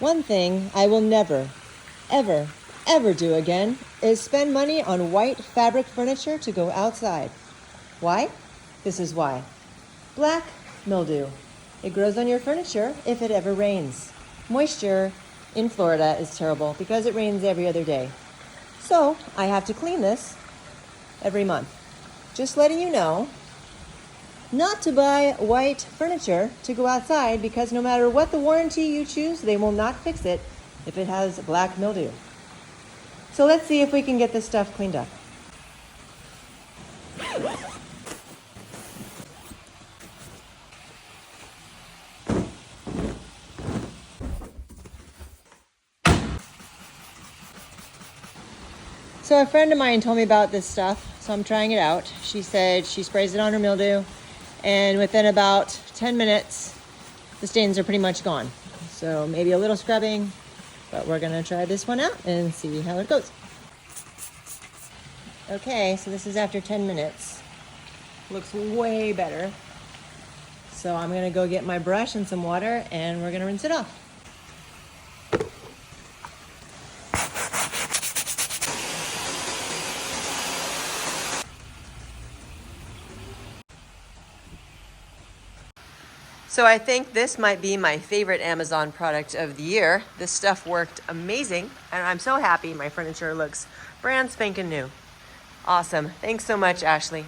One thing I will never, ever, ever do again is spend money on white fabric furniture to go outside. Why? This is why. Black mildew. It grows on your furniture if it ever rains. Moisture in Florida is terrible because it rains every other day. So I have to clean this every month. Just letting you know not to buy white furniture to go outside because no matter what the warranty you choose, they will not fix it if it has black mildew. So let's see if we can get this stuff cleaned up. So a friend of mine told me about this stuff, so I'm trying it out. She said she sprays it on her mildew, and within about 10 minutes, the stains are pretty much gone. So maybe a little scrubbing, but we're gonna try this one out and see how it goes. Okay, so this is after 10 minutes. Looks way better. So I'm gonna go get my brush and some water, and we're gonna rinse it off. So I think this might be my favorite Amazon product of the year. This stuff worked amazing, and I'm so happy my furniture looks brand spanking new. Awesome. Thanks so much, Ashley.